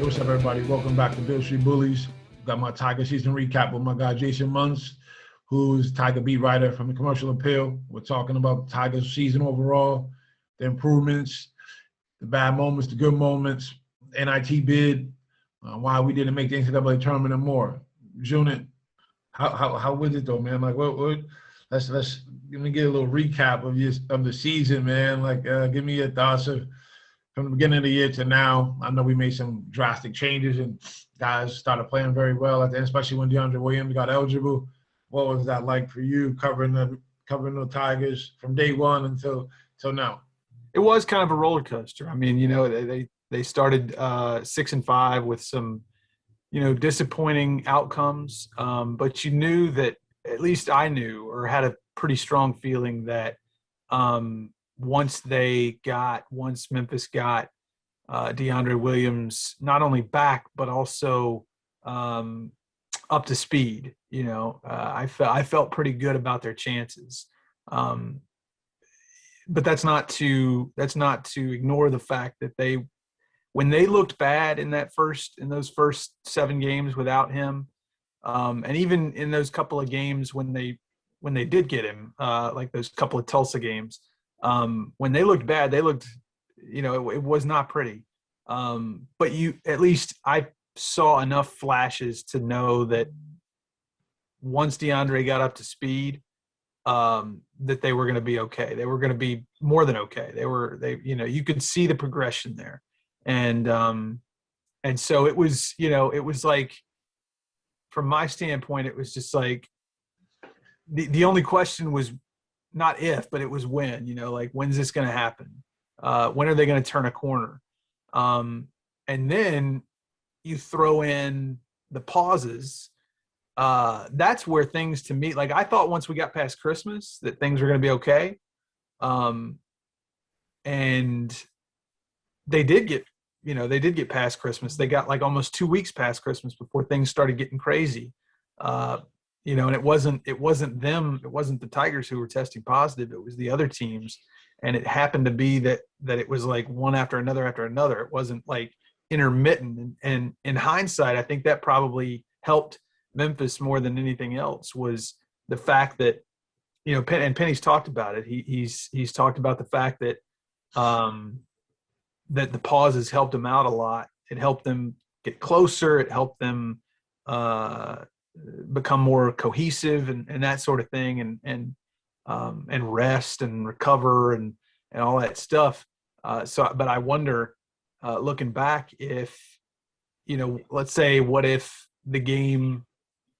Hey, what's up, everybody? Welcome back to Beale Street Bullies. Got my Tiger season recap with my guy Jason Munz, who's Tiger beat writer from the Commercial Appeal. We're talking about Tiger's season overall, the improvements, the bad moments, the good moments, NIT bid, why we didn't make the NCAA tournament and more. Junit, how was it though, man? Like, what? Let's let me get a little recap of the season, man. Like, give me your thoughts from the beginning of the year to now. I know we made some drastic changes and guys started playing very well at the end, especially when DeAndre Williams got eligible. What was that like for you covering the Tigers from day one until now? It was kind of a roller coaster. I mean, they started 6-5 with some, disappointing outcomes. But you knew that, at least I knew or had a pretty strong feeling that once Memphis got DeAndre Williams not only back but also up to speed, I felt pretty good about their chances. But that's not to ignore the fact that when they looked bad in those first 7 games without him, and even in those couple of games when they did get him, like those couple of Tulsa games, when they looked bad, it was not pretty. But at least I saw enough flashes to know that once DeAndre got up to speed, that they were going to be okay. They were going to be more than okay. You could see the progression there. And so it was like, from my standpoint, it was just like the only question was not if, but it was when, like, when's this going to happen? When are they going to turn a corner? And then you throw in the pauses. That's where things, to me, like, I thought once we got past Christmas that things were going to be okay. And they did get past Christmas. They got like almost 2 weeks past Christmas before things started getting crazy. And it wasn't them. It wasn't the Tigers who were testing positive. It was the other teams. And it happened to be that it was like one after another. It wasn't like intermittent. And in hindsight, I think that probably helped Memphis more than anything else, was the fact that, and Penny's talked about it. He's talked about the fact that that the pauses helped them out a lot. It helped them get closer. It helped them become more cohesive and that sort of thing, and rest and recover and all that stuff. But I wonder, looking back, if, let's say, what if the game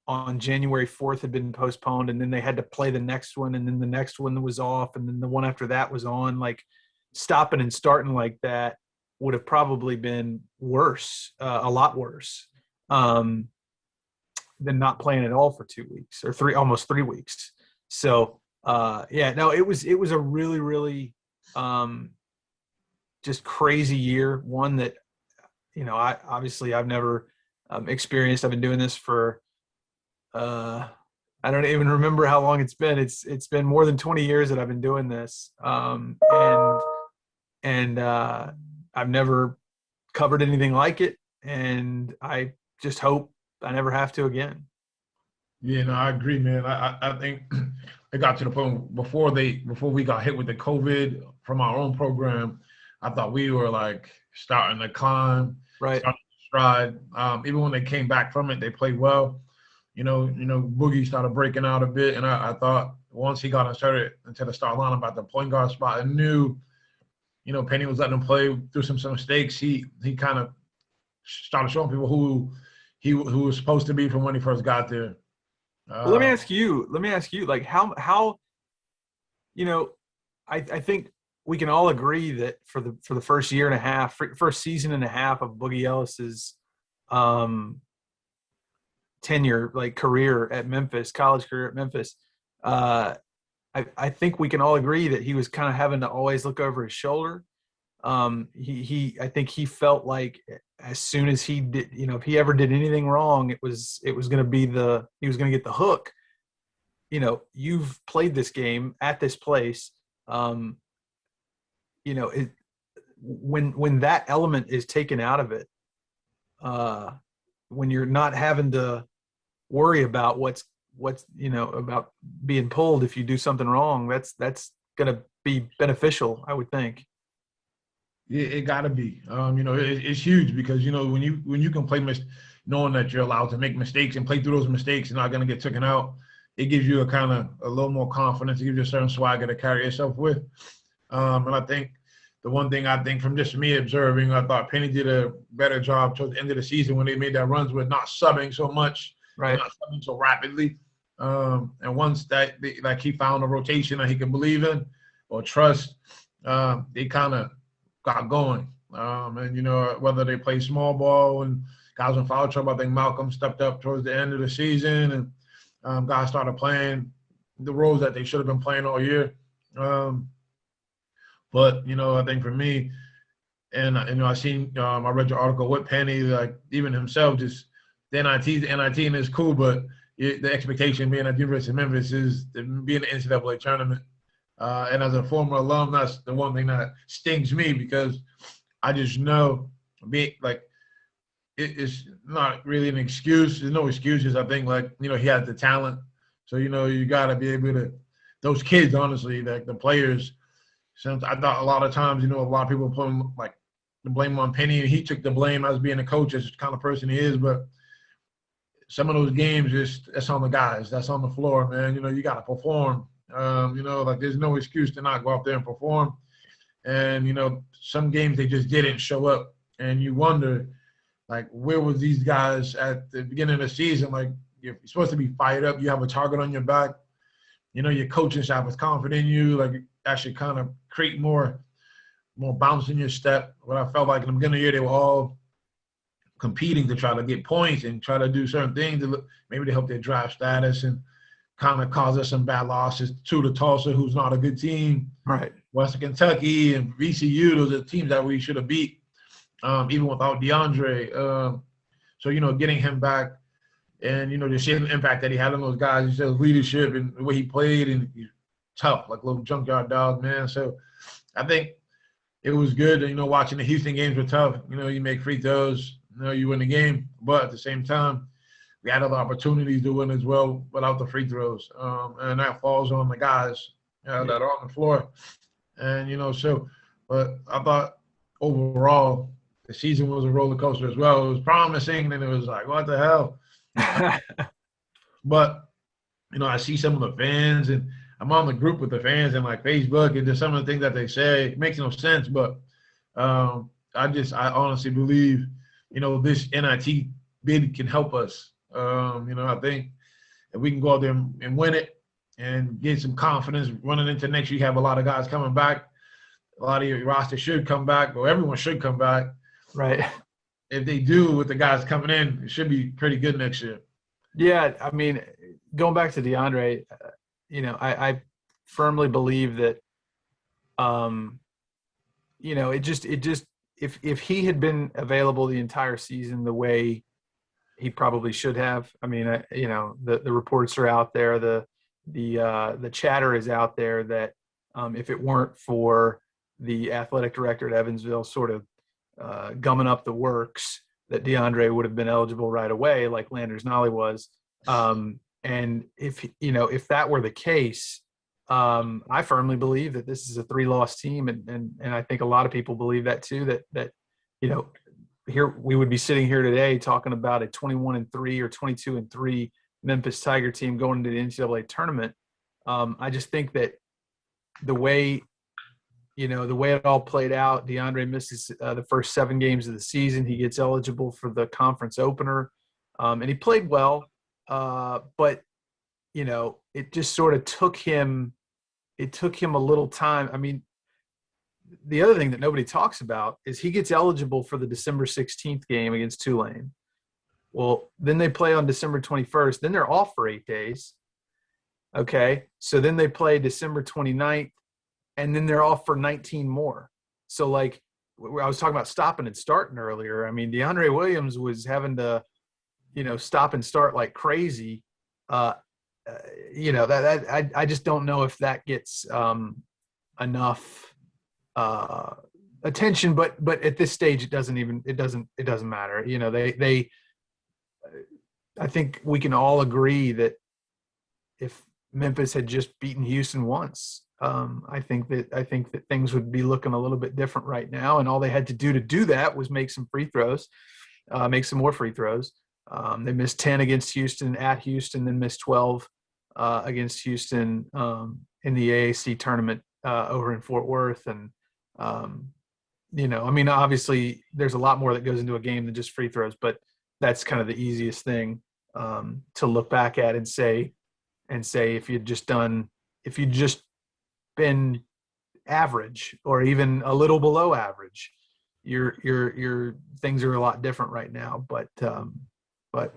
on January 4th had been postponed and then they had to play the next one and then the next one was off and then the one after that was on, like, stopping and starting like that would have probably been worse, a lot worse, than not playing at all for 2 weeks or almost 3 weeks. So, it was a really, really just crazy year. One that, I've never experienced. I've been doing this for, I don't even remember how long it's been. It's been more than 20 years that I've been doing this. And I've never covered anything like it. And I just hope I never have to again. Yeah, no, I agree, man. I think it got to the point before we got hit with the COVID from our own program, I thought we were like starting to climb, right, starting to stride. Even when they came back from it, they played well. Boogie started breaking out a bit, and I thought once he got inserted into the start lineup at the point guard spot, I knew, Penny was letting him play through some mistakes. He kind of started showing people who he was supposed to be from when he first got there. Well, let me ask you, like, how, I think we can all agree that for the first year and a half, first season and a half of Boogie Ellis's tenure, like career at Memphis, college career at Memphis, I think we can all agree that he was kind of having to always look over his shoulder. I think he felt like as soon as he did, if he ever did anything wrong, it was going to be he was going to get the hook. You've played this game at this place. When that element is taken out of it, when you're not having to worry about what's about being pulled if you do something wrong. That's going to be beneficial, I would think. Yeah, it got to be. It's huge because when you can play knowing that you're allowed to make mistakes and play through those mistakes and not going to get taken out, it gives you a little more confidence. It gives you a certain swagger to carry yourself with. And I think the one thing I think from just me observing, I thought Penny did a better job towards the end of the season when they made that runs with not subbing so much, Right. not subbing so rapidly. And once that he found a rotation that he can believe in or trust, they kind of got going. And whether they play small ball and guys in foul trouble, I think Malcolm stepped up towards the end of the season and guys started playing the roles that they should have been playing all year. But I think for me, and I seen I read your article with Penny, like even himself, just the NIT and it's cool, but the expectation being at the University of Memphis is to be in the NCAA tournament. And as a former alum, that's the one thing that stings me because I just know it's not really an excuse. There's no excuses. I think he has the talent. So, you got to be able to – those kids, honestly, like the players – since I thought a lot of times, a lot of people put the blame on Penny, and he took the blame as being a coach, as the kind of person he is. But some of those games, that's on the guys. That's on the floor, man. You got to perform. There's no excuse to not go out there and perform. And, some games they just didn't show up. And you wonder, where was these guys at the beginning of the season? You're supposed to be fired up. You have a target on your back. Your coaching staff is confident in you. Actually kind of create more bounce in your step. What I felt like in the beginning of the year, they were all competing to try to get points and try to do certain things maybe to help their draft status and kind of cause us some bad losses to Tulsa, who's not a good team. Right. Western Kentucky and VCU, those are teams that we should have beat, even without DeAndre. So, getting him back and, the same impact that he had on those guys, he said leadership and the way he played, and he's tough, like a little junkyard dog, man. So I think it was good. Watching the Houston games were tough. You make free throws, you win the game. But at the same time, we had other opportunities to win as well without the free throws. And that falls on the guys that are on the floor. And, but I thought overall the season was a roller coaster as well. It was promising, and it was like, what the hell? But, I see some of the fans, and I'm on the group with the fans and Facebook, and just some of the things that they say. It makes no sense, but I honestly believe, this NIT bid can help us. I think if we can go out there and win it and get some confidence running into next year, you have a lot of guys coming back. A lot of your roster should come back, or everyone should come back. Right. If they do with the guys coming in, it should be pretty good next year. Yeah, I mean, going back to DeAndre, I firmly believe that, it just if he had been available the entire season the way he probably should have. I mean, the reports are out there, the chatter is out there that if it weren't for the athletic director at Evansville sort of gumming up the works, that DeAndre would have been eligible right away, like Landers Nolley was. And if that were the case, I firmly believe that this is a 3-loss team, and I think a lot of people believe that too. That here we would be sitting here today talking about a 21-3 or 22-3 Memphis Tiger team going into the NCAA tournament. I just think that the way it all played out, DeAndre misses the first 7 games of the season. He gets eligible for the conference opener, and he played well. But it just sort of took him a little time. I mean, the other thing that nobody talks about is he gets eligible for the December 16th game against Tulane. Well, then they play on December 21st. Then they're off for 8 days. Okay. So then they play December 29th, and then they're off for 19 more. So I was talking about stopping and starting earlier. I mean, DeAndre Williams was having to, stop and start like crazy. I just don't know if that gets enough attention, but at this stage, it doesn't matter. You know, I think we can all agree that if Memphis had just beaten Houston once, I think that things would be looking a little bit different right now. And all they had to do that was make some free throws, make some more free throws. They missed 10 against Houston at Houston, then missed 12 against Houston in the AAC tournament over in Fort Worth. And, you know, I mean, obviously there's a lot more that goes into a game than just free throws, but that's kind of the easiest thing to look back at and say, if you'd just been average or even a little below average, your things are a lot different right now. But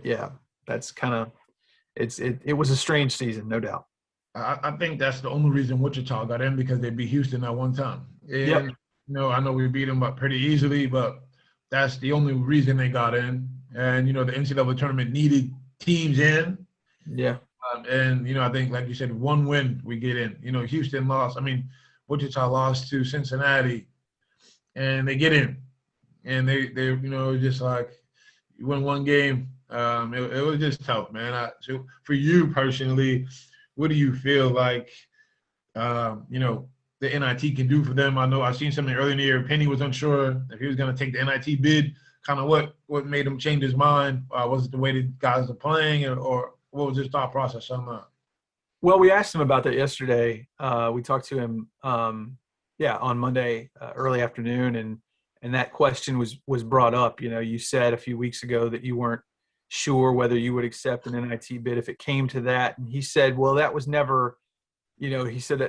yeah, that's kind of, it was a strange season, no doubt. I think that's the only reason Wichita got in, because they beat Houston at one time. And, Yep. you know, I know we beat them up pretty easily, but that's the only reason they got in. And, you know, the NCAA tournament needed teams in. Yeah. And, you know, I think, like you said, one win, we get in. You know, Houston lost. I mean, Wichita lost to Cincinnati, and they get in. And they you know, just like, you win one game. It was just tough, man. So for you personally, what do you feel like, you know, the NIT can do for them? I know I've seen something earlier in the year. Penny was unsure if he was going to take the NIT bid. Kind of what made him change his mind? Was it the way the guys are playing, or what was his thought process on that? Well, we asked him about that yesterday. We talked to him, on Monday early afternoon, and that question was brought up. You know, you said a few weeks ago that you weren't sure whether you would accept an NIT bid if it came to that, and he said, well, that was never. You know, he said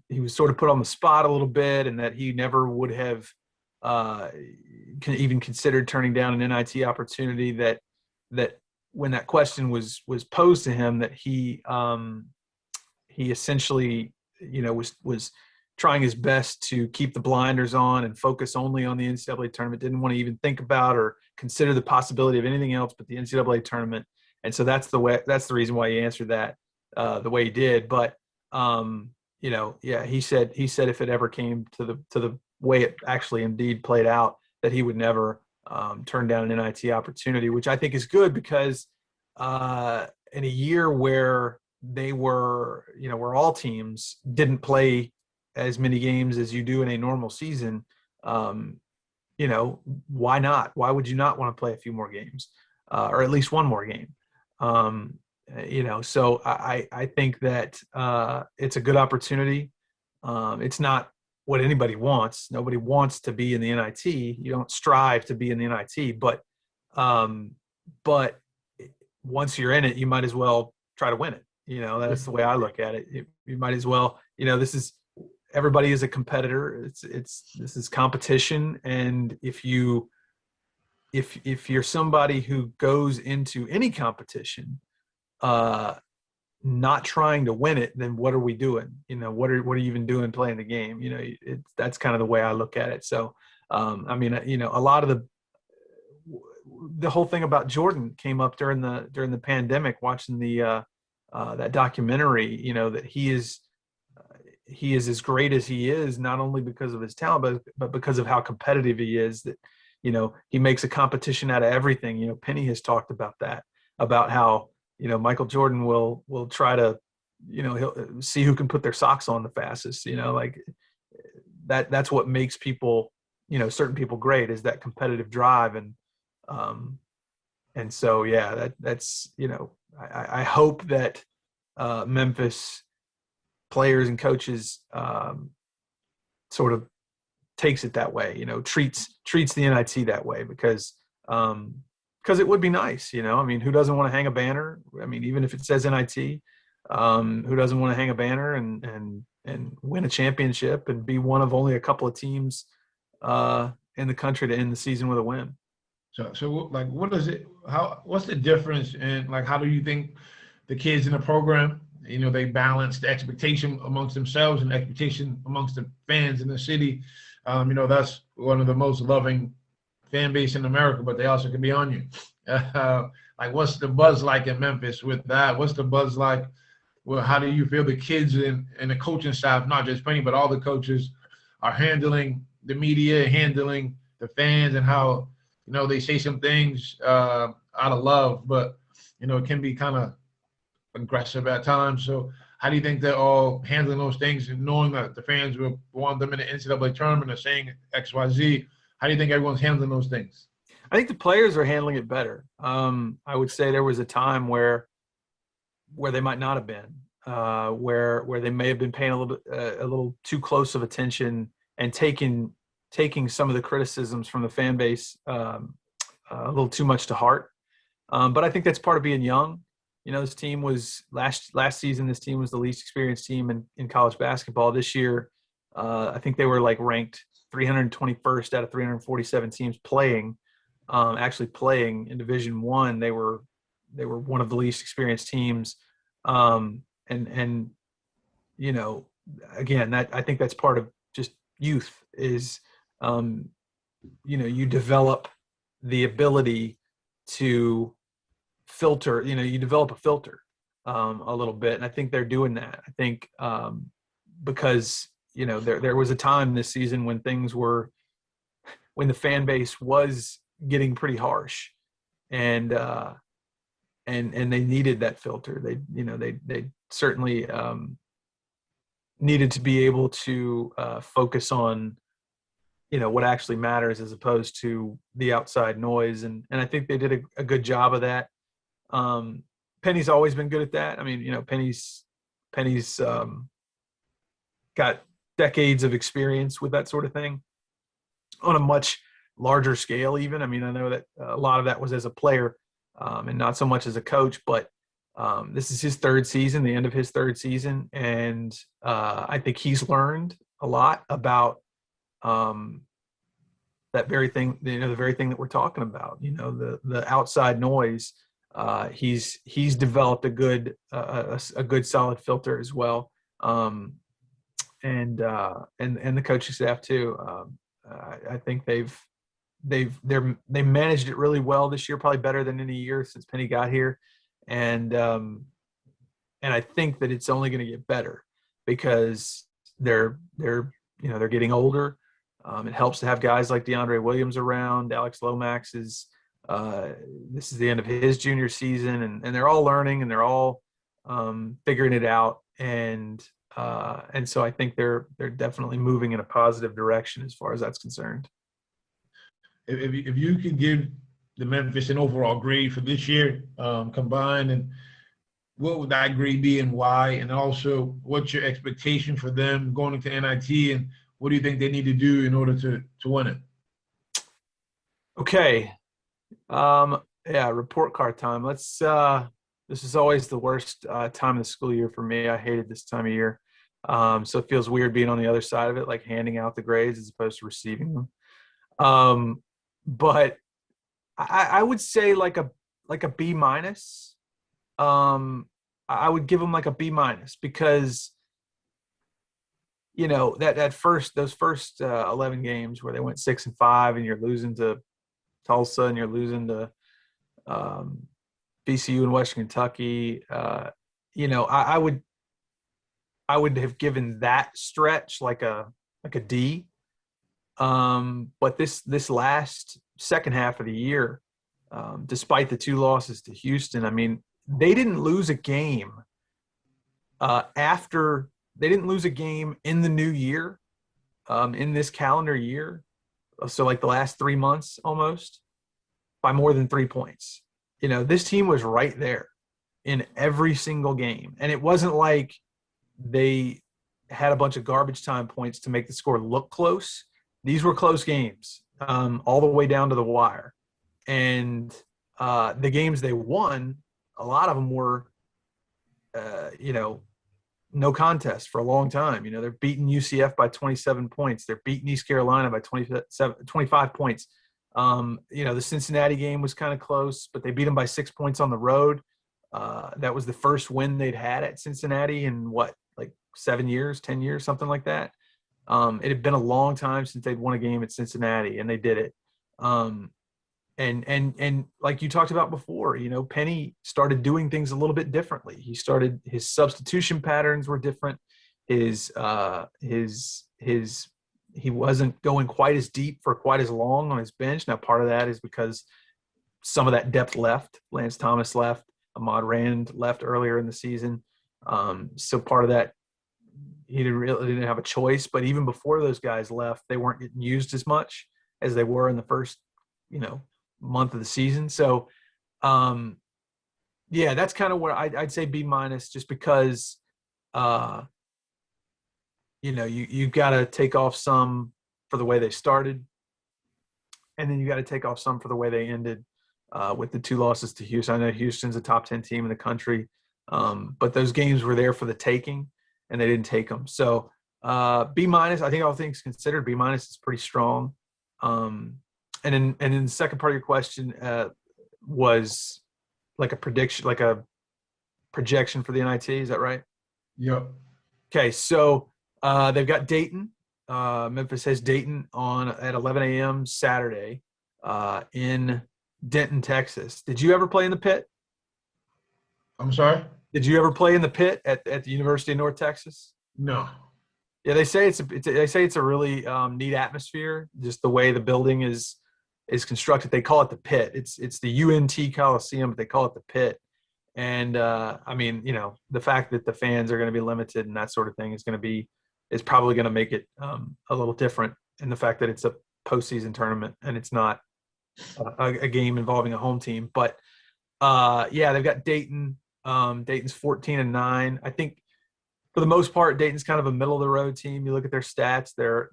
he was sort of put on the spot a little bit, and that he never would have even considered turning down an NIT opportunity. That when that question was posed to him, that he essentially, you know, was trying his best to keep the blinders on and focus only on the NCAA tournament. Didn't want to even think about or consider the possibility of anything else but the NCAA tournament. And so that's the reason why he answered that the way he did. But you know, yeah, he said if it ever came to the way it actually indeed played out, that he would never turn down an NIT opportunity, which I think is good, because in a year where they were, you know, where all teams didn't play as many games as you do in a normal season, you know, why not? Why would you not want to play a few more games, or at least one more game? You know, so I think that it's a good opportunity. It's not what anybody wants. Nobody wants to be in the NIT. You don't strive to be in the NIT, but once you're in it, you might as well try to win it. You know, that's the way I look at it. You might as well, you know, everybody is a competitor. This is competition. And if you're somebody who goes into any competition not trying to win it, then what are we doing? You know, what are you even doing playing the game? You know, that's kind of the way I look at it. So, I mean, you know, a lot of the whole thing about Jordan came up during the pandemic, watching that documentary, you know, that he is as great as he is, not only because of his talent, but because of how competitive he is, that, you know, he makes a competition out of everything. You know, Penny has talked about that, about how, you know, Michael Jordan will try to, you know, he'll see who can put their socks on the fastest, you know, like that's what makes people, you know, certain people great, is that competitive drive. And so, yeah, that's, you know, I hope that Memphis players and coaches sort of takes it that way, you know, treats the NIT that way, because it would be nice, you know. I mean, who doesn't want to hang a banner? I mean, even if it says NIT, who doesn't want to hang a banner and win a championship and be one of only a couple of teams in the country to end the season with a win? So like, what's the difference in, like, how do you think the kids in the program, you know, they balance the expectation amongst themselves and expectation amongst the fans in the city? You know, that's one of the most loving fan base in America, but they also can be on you. Like, what's the buzz like in Memphis with that? What's the buzz like? Well, how do you feel the kids and the coaching staff, not just Penny, but all the coaches, are handling the media handling the fans and how, they say some things out of love, but, it can be kind of aggressive at times. So how do you think they're all handling those things and knowing that the fans will want them in the NCAA tournament or saying X, Y, Z? How do you think everyone's handling those things? I think the players are handling it better. I would say there was a time where they might not have been, where they may have been paying a little too close of attention and taking some of the criticisms from the fan base a little too much to heart. But I think that's part of being young. This team was last season. This team was the least experienced team in college basketball. This year, I think they were ranked 321st out of 347 teams playing. Actually playing in Division I, they were one of the least experienced teams. And again, that I think that's part of just youth is, you develop the ability to filter, you develop a filter a little bit. And I think they're doing that. I think because, there was a time this season when when the fan base was getting pretty harsh and they needed that filter. They certainly needed to be able to focus on, what actually matters as opposed to the outside noise. And I think they did a good job of that. Penny's always been good at that. I mean, Penny's got decades of experience with that sort of thing on a much larger scale even. I mean, I know that a lot of that was as a player and not so much as a coach, but this is his third season, the end of his third season. And I think he's learned a lot about that very thing, the very thing that we're talking about, the outside noise. He's developed a good solid filter as well. And the coaching staff too. I think they managed it really well this year, probably better than any year since Penny got here. And I think that it's only going to get better because they're getting older. It helps to have guys like DeAndre Williams around. Alex Lomax this is the end of his junior season, and they're all learning and they're all figuring it out. And so I think they're definitely moving in a positive direction as far as that's concerned. If you could give the Memphis an overall grade for this year combined, and what would that grade be and why? And also, what's your expectation for them going into NIT, and what do you think they need to do in order to win it? Okay. Report card time. Let's this is always the worst time of the school year for me. I hated this time of year. So it feels weird being on the other side of it, like handing out the grades as opposed to receiving them. But I would say like a B minus. I would give them like a B minus because those first 11 games where they went 6-5 and you're losing to Tulsa and you're losing to VCU and Western Kentucky. I would have given that stretch like a D. But this last second half of the year, despite the 2 losses to Houston, I mean, they didn't lose a game they didn't lose a game in the new year, in this calendar year. So like the last 3 months almost, by more than 3 points. This team was right there in every single game. And it wasn't like they had a bunch of garbage time points to make the score look close. These were close games, all the way down to the wire. And the games they won, a lot of them were, no contest for a long time. They're beating UCF by 27 points. They're beating East Carolina by 25 points. The Cincinnati game was kind of close, but they beat them by 6 points on the road. That was the first win they'd had at Cincinnati in 7 years, 10 years, something like that. It had been a long time since they'd won a game at Cincinnati, and they did it. And like you talked about before, Penny started doing things a little bit differently. His substitution patterns were different. His he wasn't going quite as deep for quite as long on his bench. Now, part of that is because some of that depth left. Lance Thomas left. Ahmad Rand left earlier in the season. So part of that, he didn't have a choice. But even before those guys left, they weren't getting used as much as they were in the first, month of the season. So, yeah, that's kind of where I'd say B-, just because, you got to take off some for the way they started, and then you got to take off some for the way they ended with the 2 losses to Houston. I know Houston's a top 10 team in the country, but those games were there for the taking, and they didn't take them. So B-, I think all things considered, B- is pretty strong. And then the second part of your question was like a prediction, like a projection for the NIT. Is that right? Yep. Okay, so they've got Dayton. Memphis has Dayton at 11 a.m. Saturday in Denton, Texas. Did you ever play in the pit? I'm sorry? Did you ever play in the pit at the University of North Texas? No. Yeah, they say it's a really neat atmosphere. Just the way the building is constructed. They call it the pit. It's the UNT Coliseum, but they call it the pit. And the fact that the fans are going to be limited and that sort of thing is probably going to make it a little different. And the fact that it's a postseason tournament and it's not a game involving a home team. But they've got Dayton. Dayton's 14-9. I think for the most part, Dayton's kind of a middle of the road team. You look at their stats; they're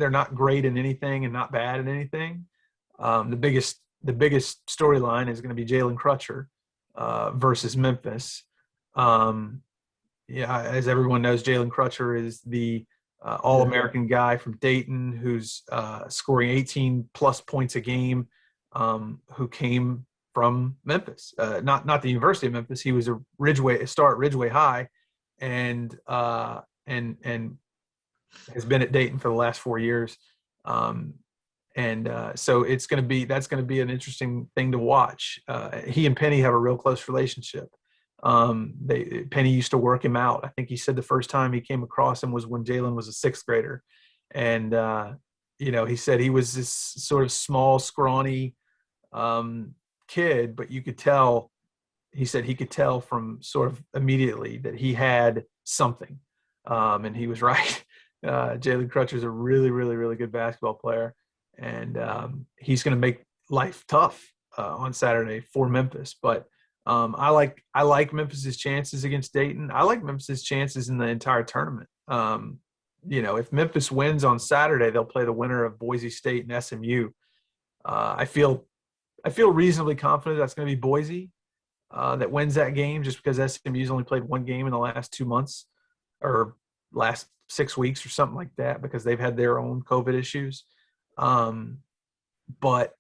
not great in anything and not bad in anything. The biggest storyline is going to be Jalen Crutcher versus Memphis. As everyone knows, Jalen Crutcher is the All-American guy from Dayton who's scoring 18-plus points a game, who came from Memphis, not the University of Memphis. He was a star at Ridgeway High, and has been at Dayton for the last 4 years. So that's going to be an interesting thing to watch. He and Penny have a real close relationship. Penny used to work him out. I think he said the first time he came across him was when Jalen was a 6th grader. And, he said he was this sort of small, scrawny kid, but you could tell, he said he could tell from sort of immediately that he had something. And he was right. Jalen Crutcher is a really, really, really good basketball player. And he's going to make life tough on Saturday for Memphis. But I like Memphis's chances against Dayton. I like Memphis's chances in the entire tournament. If Memphis wins on Saturday, they'll play the winner of Boise State and SMU. I feel reasonably confident that's going to be Boise that wins that game, just because SMU's only played 1 game in the last 2 months or last 6 weeks or something like that, because they've had their own COVID issues. But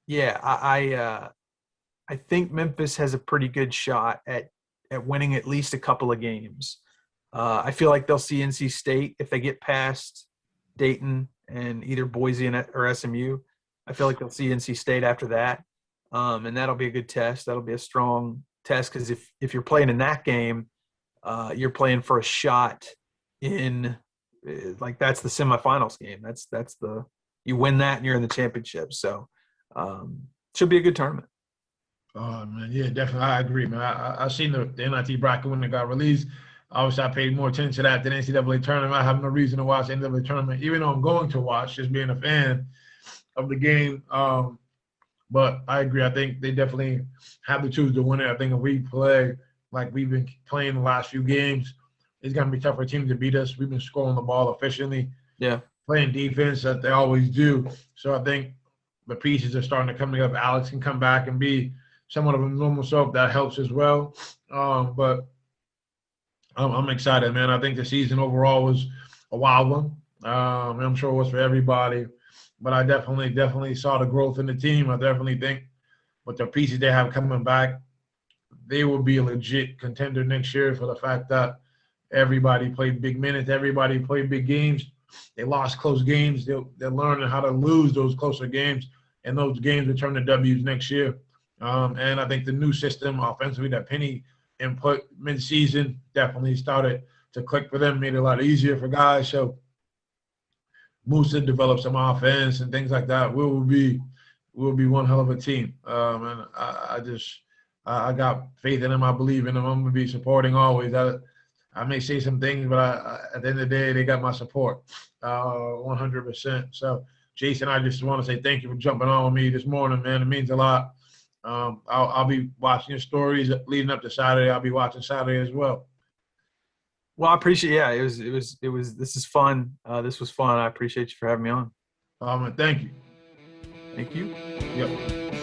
yeah, I think Memphis has a pretty good shot at winning at least a couple of games. I feel like they'll see NC State if they get past Dayton and either Boise or SMU. I feel like they'll see NC State after that, and that'll be a good test. That'll be a strong test, because if you're playing in that game, you're playing for a shot in that's the semifinals game. That's you win that and you're in the championship. So should be a good tournament. Oh, man, yeah, definitely. I agree, man. I seen the NIT bracket when it got released. Obviously, I paid more attention to that than NCAA tournament. I have no reason to watch the NCAA tournament, even though I'm going to watch, just being a fan of the game. But I agree. I think they definitely have to choose to win it. I think if we play like we've been playing the last few games, it's going to be tough for teams to beat us. We've been scoring the ball efficiently. Yeah. Playing defense that they always do. So I think the pieces are starting to come together. Alex can come back and be somewhat of a normal self. That helps as well. But I'm excited, man. I think the season overall was a wild one. I'm sure it was for everybody. But I definitely saw the growth in the team. I definitely think with the pieces they have coming back, they will be a legit contender next year, for the fact that everybody played big minutes. Everybody played big games. They lost close games. They're learning how to lose those closer games, and those games will turn to W's next year. And I think the new system offensively that Penny input mid-season definitely started to click for them, made it a lot easier for guys. So Musa develops some offense and things like that, we'll be one hell of a team. And I got faith in them. I believe in them. I'm gonna be supporting always. I may say some things, but at the end of the day, they got my support, 100%. So, Jason, I just want to say thank you for jumping on with me this morning, man. It means a lot. I'll be watching your stories leading up to Saturday. I'll be watching Saturday as well. Well, I appreciate. Yeah, it was. This is fun. This was fun. I appreciate you for having me on. Thank you. Thank you. Yep.